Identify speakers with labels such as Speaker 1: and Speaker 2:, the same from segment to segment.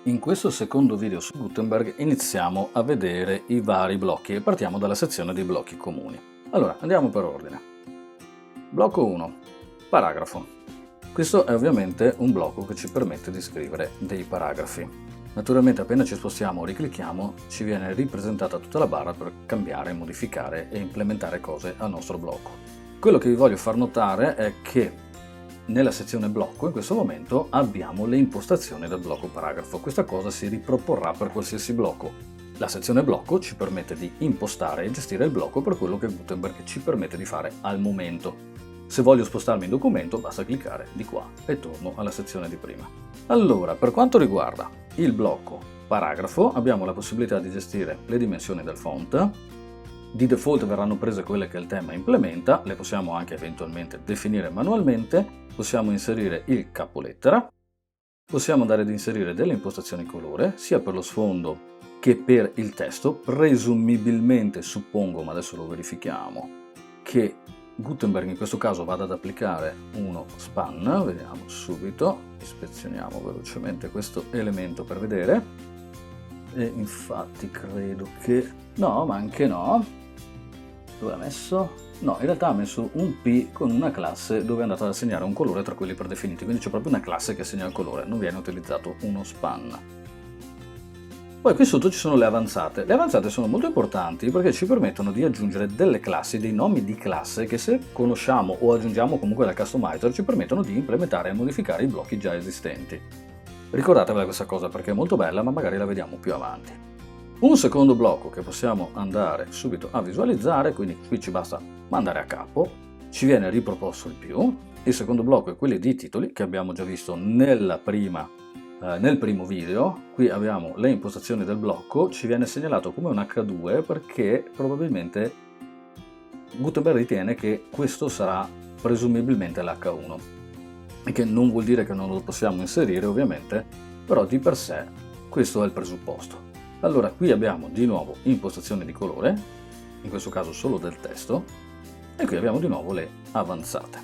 Speaker 1: In questo secondo video su Gutenberg iniziamo a vedere i vari blocchi e partiamo dalla sezione dei blocchi comuni. Allora, andiamo per ordine. Blocco 1. Paragrafo. Questo è ovviamente un blocco che ci permette di scrivere dei paragrafi. Naturalmente appena ci spostiamo o riclicchiamo ci viene ripresentata tutta la barra per cambiare, modificare e implementare cose al nostro blocco. Quello che vi voglio far notare è che nella sezione blocco in questo momento abbiamo le impostazioni del blocco paragrafo. Questa cosa si riproporrà per qualsiasi blocco. La sezione blocco ci permette di impostare e gestire il blocco per quello che Gutenberg ci permette di fare al momento. Se voglio spostarmi in documento basta cliccare di qua e torno alla sezione di prima. Allora, per quanto riguarda il blocco paragrafo abbiamo la possibilità di gestire le dimensioni del font. Di default verranno prese quelle che il tema implementa, le possiamo anche eventualmente definire manualmente, possiamo inserire il capolettera, possiamo andare ad inserire delle impostazioni colore, sia per lo sfondo che per il testo. Presumibilmente suppongo, ma adesso lo verifichiamo, che Gutenberg in questo caso vada ad applicare uno span, vediamo subito, ispezioniamo velocemente questo elemento per vedere, e infatti credo che no, ma anche no. Dove ha messo? No, in realtà ha messo un P con una classe dove è andato ad assegnare un colore tra quelli predefiniti, quindi c'è proprio una classe che assegna il colore, non viene utilizzato uno span. Poi qui sotto ci sono le avanzate. Le avanzate sono molto importanti perché ci permettono di aggiungere delle classi, dei nomi di classe che se conosciamo o aggiungiamo comunque dal customizer ci permettono di implementare e modificare i blocchi già esistenti. Ricordatevela questa cosa perché è molto bella, ma magari la vediamo più avanti. Un secondo blocco che possiamo andare subito a visualizzare, quindi qui ci basta mandare a capo, ci viene riproposto il più. Il secondo blocco è quello di titoli che abbiamo già visto nel primo video. Qui abbiamo le impostazioni del blocco, ci viene segnalato come un H2 perché probabilmente Gutenberg ritiene che questo sarà presumibilmente l'H1, e che non vuol dire che non lo possiamo inserire ovviamente, però di per sé questo è il presupposto. Allora qui abbiamo di nuovo impostazioni di colore, in questo caso solo del testo, e qui abbiamo di nuovo le avanzate.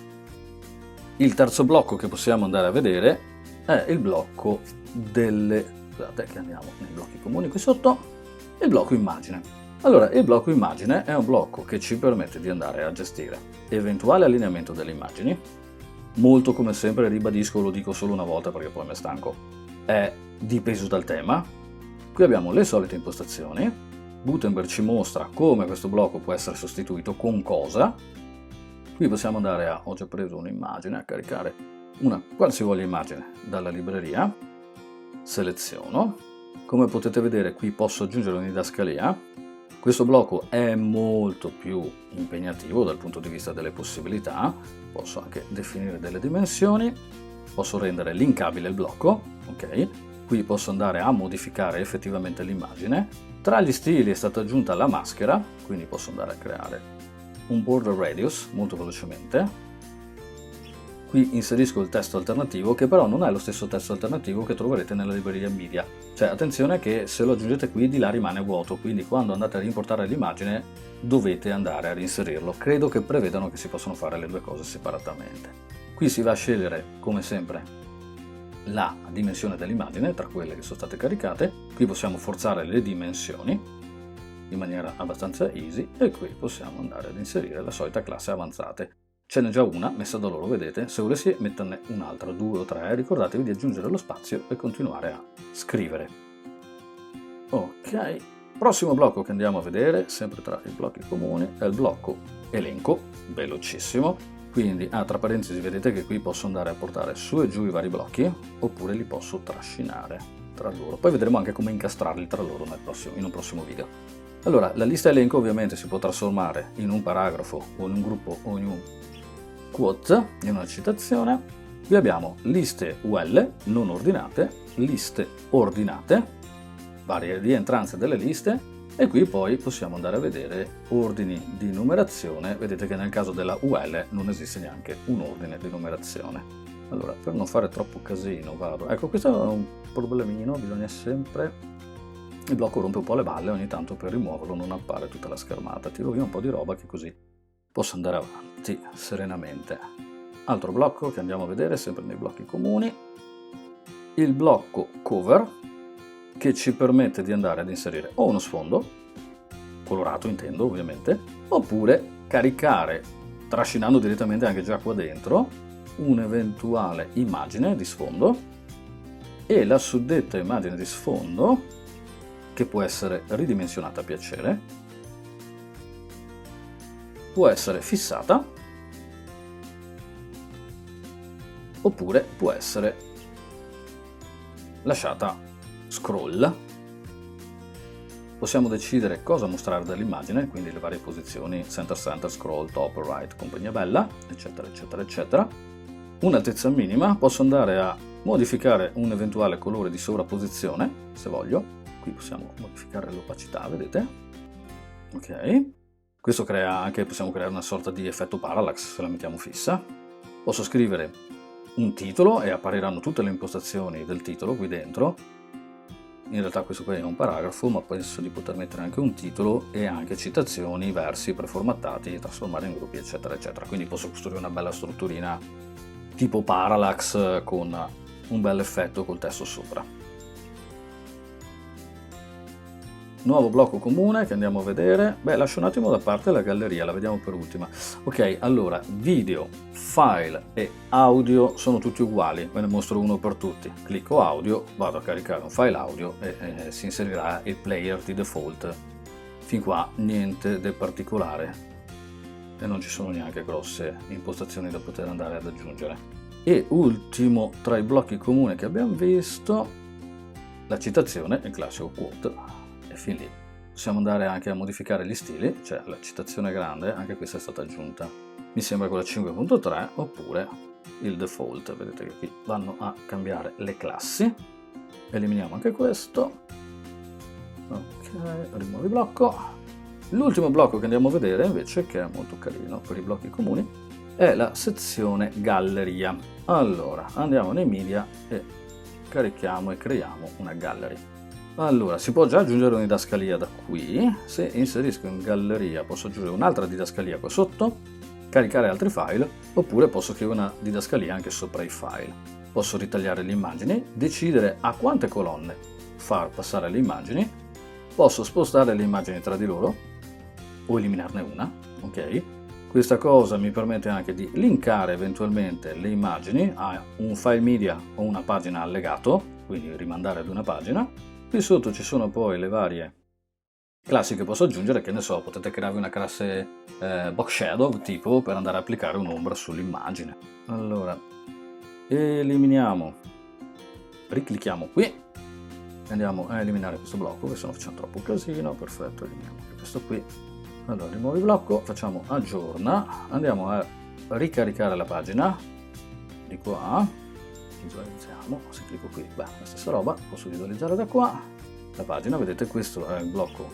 Speaker 1: Il terzo blocco che possiamo andare a vedere è il blocco scusate che andiamo nei blocchi comuni qui sotto, il blocco immagine. Allora, il blocco immagine è un blocco che ci permette di andare a gestire eventuale allineamento delle immagini, molto come sempre ribadisco, lo dico solo una volta perché poi mi stanco, è dipeso dal tema. Qui abbiamo le solite impostazioni, Gutenberg ci mostra come questo blocco può essere sostituito con cosa. Qui possiamo andare ho già preso un'immagine, a caricare una qualsivoglia immagine dalla libreria, seleziono, come potete vedere qui posso aggiungere una didascalia. Questo blocco è molto più impegnativo dal punto di vista delle possibilità, posso anche definire delle dimensioni, posso rendere linkabile il blocco, ok? Qui posso andare a modificare effettivamente l'immagine. Tra gli stili è stata aggiunta la maschera, quindi posso andare a creare un border radius molto velocemente. Qui inserisco il testo alternativo, che però non è lo stesso testo alternativo che troverete nella libreria media. Cioè attenzione che se lo aggiungete qui di là rimane vuoto, quindi quando andate a rimportare l'immagine dovete andare a reinserirlo. Credo che prevedano che si possono fare le due cose separatamente. Qui si va a scegliere, come sempre, la dimensione dell'immagine tra quelle che sono state caricate. Qui possiamo forzare le dimensioni in maniera abbastanza easy e qui possiamo andare ad inserire la solita classe avanzate. Ce n'è già una messa da loro, vedete? Se volessi metterne un'altra, 2 o 3, ricordatevi di aggiungere lo spazio e continuare a scrivere. Ok, prossimo blocco che andiamo a vedere, sempre tra i blocchi comuni, è il blocco elenco, velocissimo. Quindi, tra parentesi, vedete che qui posso andare a portare su e giù i vari blocchi, oppure li posso trascinare tra loro. Poi vedremo anche come incastrarli tra loro in un prossimo video. Allora, la lista elenco ovviamente si può trasformare in un paragrafo o in un gruppo o in un quote, in una citazione. Qui abbiamo liste UL non ordinate, liste ordinate, varie rientranze delle liste, e qui poi possiamo andare a vedere ordini di numerazione. Vedete che nel caso della UL non esiste neanche un ordine di numerazione. Allora, per non fare troppo casino vado, ecco, questo è un problemino, bisogna sempre, il blocco rompe un po' le balle, ogni tanto per rimuoverlo non appare tutta la schermata, tiro via un po' di roba che così posso andare avanti serenamente. Altro blocco che andiamo a vedere sempre nei blocchi comuni, il blocco cover. che ci permette di andare ad inserire o uno sfondo, colorato intendo ovviamente, oppure caricare, trascinando direttamente anche già qua dentro, un'eventuale immagine di sfondo, e la suddetta immagine di sfondo, che può essere ridimensionata a piacere, può essere fissata, oppure può essere lasciata scroll. Possiamo decidere cosa mostrare dall'immagine, quindi le varie posizioni, center, scroll, top, right, compagnia bella, eccetera, eccetera, eccetera. Un'altezza minima, posso andare a modificare un eventuale colore di sovrapposizione, se voglio. Qui possiamo modificare l'opacità, vedete? Ok. Questo crea anche, possiamo creare una sorta di effetto parallax se la mettiamo fissa. Posso scrivere un titolo e appariranno tutte le impostazioni del titolo qui dentro. In realtà questo qui è un paragrafo, ma penso di poter mettere anche un titolo e anche citazioni, versi preformattati, trasformare in gruppi, eccetera, eccetera. Quindi posso costruire una bella strutturina tipo parallax con un bel effetto col testo sopra. Nuovo blocco comune che andiamo a vedere. Beh, lascio un attimo da parte la galleria, la vediamo per ultima. Ok, allora, video, file e audio sono tutti uguali, ve ne mostro uno per tutti. Clicco audio, vado a caricare un file audio e si inserirà il player di default. Fin qua niente di particolare e non ci sono neanche grosse impostazioni da poter andare ad aggiungere. E ultimo tra i blocchi comuni che abbiamo visto, la citazione, il classico quote. E fin lì possiamo andare anche a modificare gli stili, cioè la citazione grande, anche questa è stata aggiunta, mi sembra con la 5.3, oppure il default. Vedete che qui vanno a cambiare le classi. Eliminiamo anche questo. Ok, rimuovi blocco. L'ultimo blocco che andiamo a vedere invece, che è molto carino per i blocchi comuni, è la sezione galleria. Allora, andiamo nei media e carichiamo e creiamo una gallery. Allora, si può già aggiungere una didascalia da qui. Se inserisco in galleria posso aggiungere un'altra didascalia qua sotto, caricare altri file, oppure posso scrivere una didascalia anche sopra i file. Posso ritagliare le immagini, decidere a quante colonne far passare le immagini, posso spostare le immagini tra di loro o eliminarne una, ok? Questa cosa mi permette anche di linkare eventualmente le immagini a un file media o una pagina allegato, quindi rimandare ad una pagina. Qui sotto ci sono poi le varie classi che posso aggiungere, che ne so, potete crearvi una classe box shadow tipo per andare a applicare un'ombra sull'immagine. Allora, eliminiamo, riclicchiamo qui e andiamo a eliminare questo blocco, che se no facciamo troppo casino. Perfetto, eliminiamo anche questo qui. Allora, rimuovi blocco, facciamo aggiorna, andiamo a ricaricare la pagina di qua. Visualizziamo, se clicco qui, beh, la stessa roba, posso visualizzare da qua la pagina. Vedete, questo è il blocco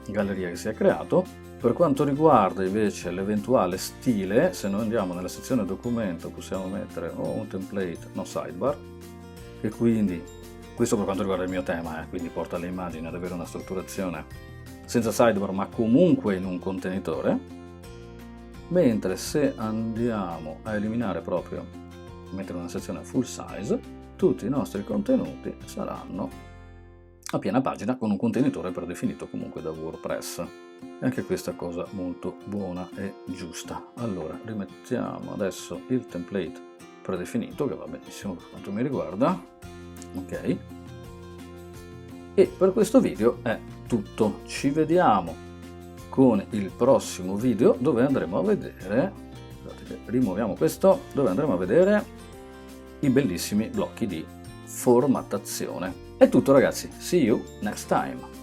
Speaker 1: galleria che si è creato. Per quanto riguarda invece l'eventuale stile, se noi andiamo nella sezione documento possiamo mettere un template, no sidebar, e quindi questo per quanto riguarda il mio tema, quindi porta le immagini ad avere una strutturazione senza sidebar ma comunque in un contenitore. Mentre se andiamo a eliminare proprio, mettere una sezione full size, tutti i nostri contenuti saranno a piena pagina con un contenitore predefinito comunque da WordPress. E anche questa cosa molto buona e giusta. Allora, rimettiamo adesso il template predefinito, che va benissimo per quanto mi riguarda. Ok. E per questo video è tutto. Ci vediamo con il prossimo video, dove andremo a vedere, guardate che rimuoviamo questo, dove andremo a vedere i bellissimi blocchi di formattazione. È tutto ragazzi, see you next time!